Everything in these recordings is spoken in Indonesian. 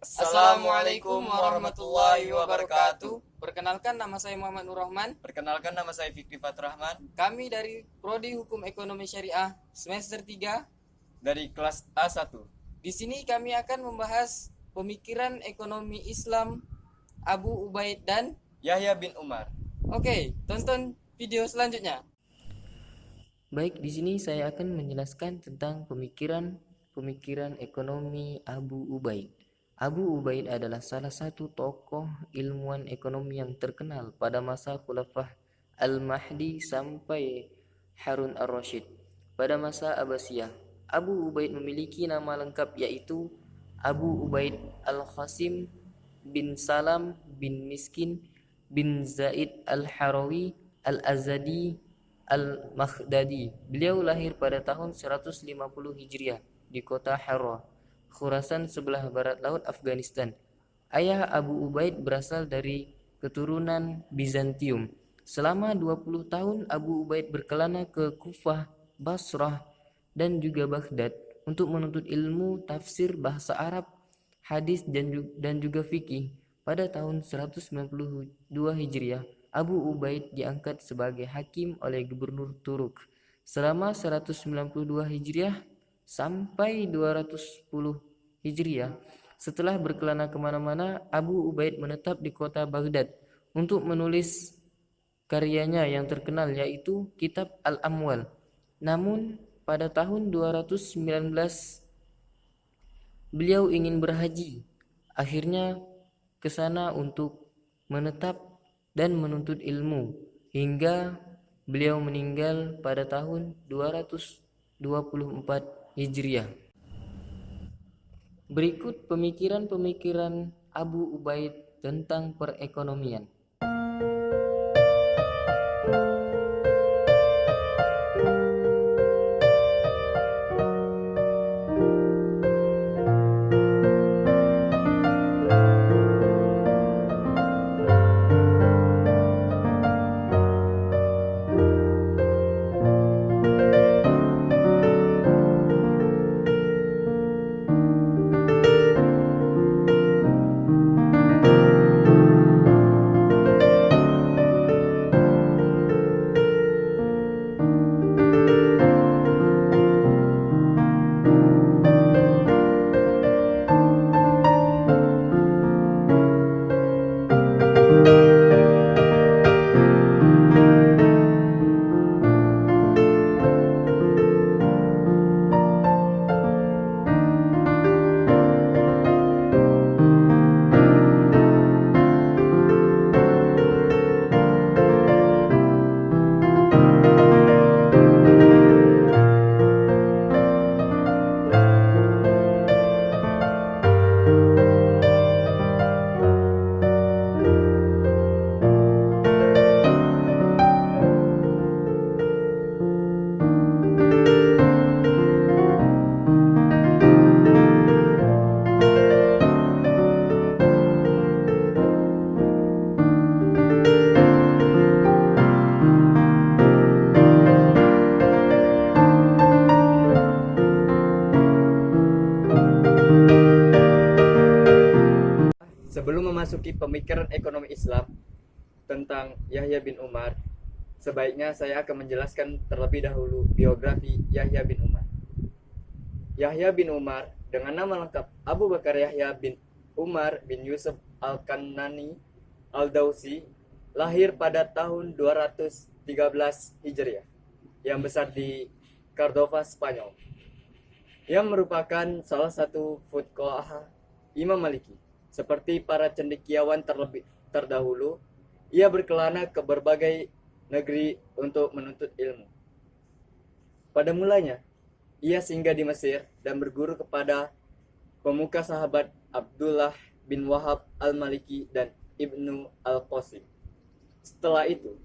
Assalamualaikum warahmatullahi wabarakatuh. Perkenalkan, nama saya Muhammad Nur Rahman. Perkenalkan, nama saya Fikri Fatrahman Kami dari Prodi Hukum Ekonomi Syariah semester 3. dari kelas A1. Di sini kami akan membahas pemikiran ekonomi Islam Abu Ubaid dan Yahya bin Umar. Oke, tonton video selanjutnya. Baik, di sini saya akan menjelaskan tentang pemikiran ekonomi Abu Ubaid. Abu Ubaid adalah salah satu tokoh ilmuwan ekonomi yang terkenal pada masa Khulafah Al-Mahdi sampai Harun Ar-Rasyid. Pada masa Abbasiyah, Abu Ubaid memiliki nama lengkap yaitu Abu Ubaid Al-Qasim bin Salam bin Miskin bin Zaid Al-Harawi Al-Azadi Al-Makhdadi. Beliau lahir pada tahun 150 Hijriah di kota Harrah, Khurasan sebelah barat laut Afghanistan. Ayah Abu Ubaid berasal dari keturunan Bizantium. Selama 20 tahun Abu Ubaid berkelana ke Kufah, Basrah, dan juga Baghdad untuk menuntut ilmu tafsir bahasa Arab, hadis dan juga fikih. Pada tahun 192 Hijriah, Abu Ubaid diangkat sebagai hakim oleh gubernur Turuk. Selama 192 Hijriah sampai 210 Hijriah, setelah berkelana kemana-mana, Abu Ubaid menetap di kota Baghdad untuk menulis karyanya yang terkenal yaitu Kitab Al-Amwal. Namun pada tahun 219 beliau ingin berhaji. Akhirnya ke sana untuk menetap dan menuntut ilmu hingga beliau meninggal pada tahun 224 Hijriah. Berikut pemikiran-pemikiran Abu Ubaid tentang perekonomian. Sebelum memasuki pemikiran ekonomi Islam tentang Yahya bin Umar, sebaiknya saya akan menjelaskan terlebih dahulu biografi Yahya bin Umar. Yahya bin Umar dengan nama lengkap Abu Bakar Yahya bin Umar bin Yusuf Al-Kanani Al-Dausi, lahir pada tahun 213 Hijriah, yang besar di Cordova, Spanyol, yang merupakan salah satu fuqaha Imam Maliki. Seperti para cendekiawan terdahulu, ia berkelana ke berbagai negeri untuk menuntut ilmu. Pada mulanya, ia singgah di Mesir dan berguru kepada pemuka sahabat Abdullah bin Wahab al-Maliki dan Ibnu al-Qasim. Setelah itu,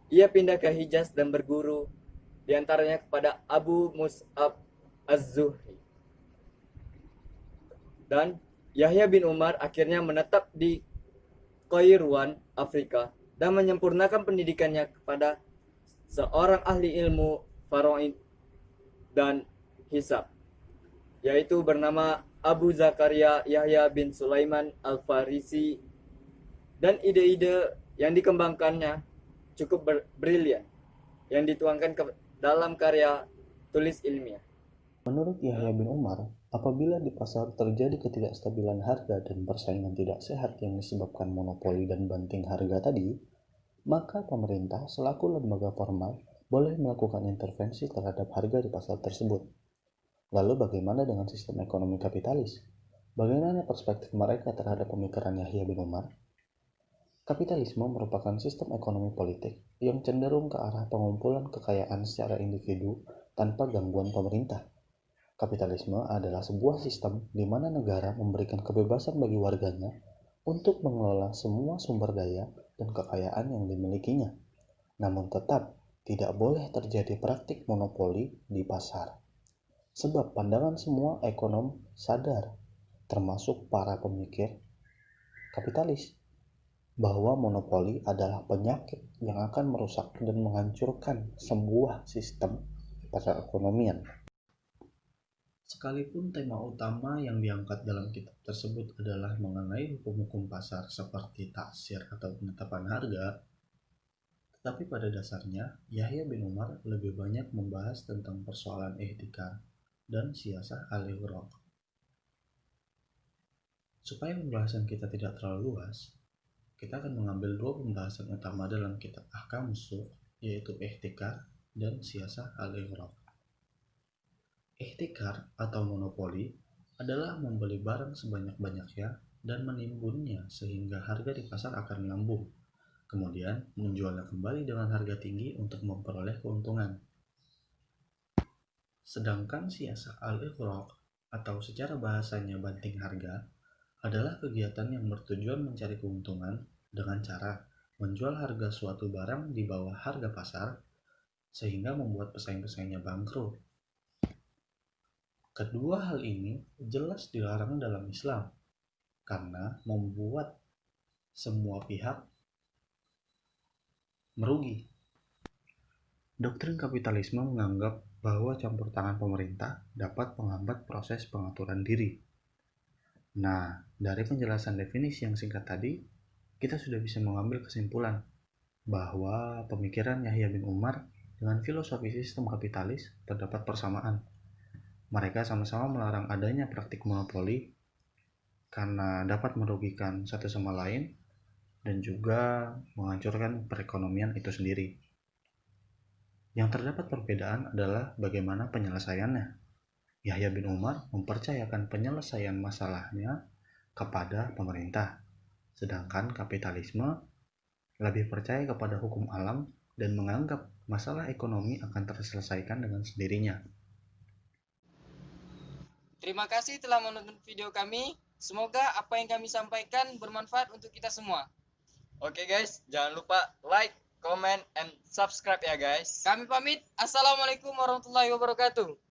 ia pindah ke Hijaz dan berguru diantaranya kepada Abu Mus'ab az-Zuhri. Dan Yahya bin Umar akhirnya menetap di Kairouan, Afrika, dan menyempurnakan pendidikannya kepada seorang ahli ilmu faraid dan hisab, yaitu bernama Abu Zakaria Yahya bin Sulaiman Al-Farisi, dan ide-ide yang dikembangkannya cukup brilian yang dituangkan ke dalam karya tulis ilmiah. Menurut Yahya bin Umar, apabila di pasar terjadi ketidakstabilan harga dan persaingan tidak sehat yang disebabkan monopoli dan banting harga tadi, maka pemerintah selaku lembaga formal boleh melakukan intervensi terhadap harga di pasar tersebut. Lalu bagaimana dengan sistem ekonomi kapitalis? Bagaimana perspektif mereka terhadap pemikiran Yahya bin Umar? Kapitalisme merupakan sistem ekonomi politik yang cenderung ke arah pengumpulan kekayaan secara individu tanpa gangguan pemerintah. Kapitalisme adalah sebuah sistem di mana negara memberikan kebebasan bagi warganya untuk mengelola semua sumber daya dan kekayaan yang dimilikinya. Namun tetap tidak boleh terjadi praktik monopoli di pasar. Sebab pandangan semua ekonom sadar, termasuk para pemikir kapitalis, bahwa monopoli adalah penyakit yang akan merusak dan menghancurkan sebuah sistem perekonomian. Sekalipun tema utama yang diangkat dalam kitab tersebut adalah mengenai hukum-hukum pasar seperti taksir atau penetapan harga, tetapi pada dasarnya Yahya bin Umar lebih banyak membahas tentang persoalan ihtikar dan siasah al-ighraq. Supaya pembahasan kita tidak terlalu luas, kita akan mengambil dua pembahasan utama dalam kitab Ahkamus Suq, yaitu ihtikar dan siasah al-ighraq. Ihtikar atau monopoli adalah membeli barang sebanyak-banyaknya dan menimbunnya sehingga harga di pasar akan melambung, kemudian menjualnya kembali dengan harga tinggi untuk memperoleh keuntungan. Sedangkan siasah al-ighraq atau secara bahasanya banting harga adalah kegiatan yang bertujuan mencari keuntungan dengan cara menjual harga suatu barang di bawah harga pasar sehingga membuat pesaing-pesaingnya bangkrut. Kedua hal ini jelas dilarang dalam Islam karena membuat semua pihak merugi. Doktrin kapitalisme menganggap bahwa campur tangan pemerintah dapat menghambat proses pengaturan diri. Nah, dari penjelasan definisi yang singkat tadi, kita sudah bisa mengambil kesimpulan bahwa pemikiran Yahya bin Umar dengan filosofi sistem kapitalis terdapat persamaan. Mereka sama-sama melarang adanya praktik monopoli karena dapat merugikan satu sama lain dan juga menghancurkan perekonomian itu sendiri. Yang terdapat perbedaan adalah bagaimana penyelesaiannya. Yahya bin Umar mempercayakan penyelesaian masalahnya kepada pemerintah, sedangkan kapitalisme lebih percaya kepada hukum alam dan menganggap masalah ekonomi akan terselesaikan dengan sendirinya. Terima kasih telah menonton video kami. Semoga apa yang kami sampaikan bermanfaat untuk kita semua. Oke guys, jangan lupa like, comment, and subscribe ya guys. Kami pamit. Assalamualaikum warahmatullahi wabarakatuh.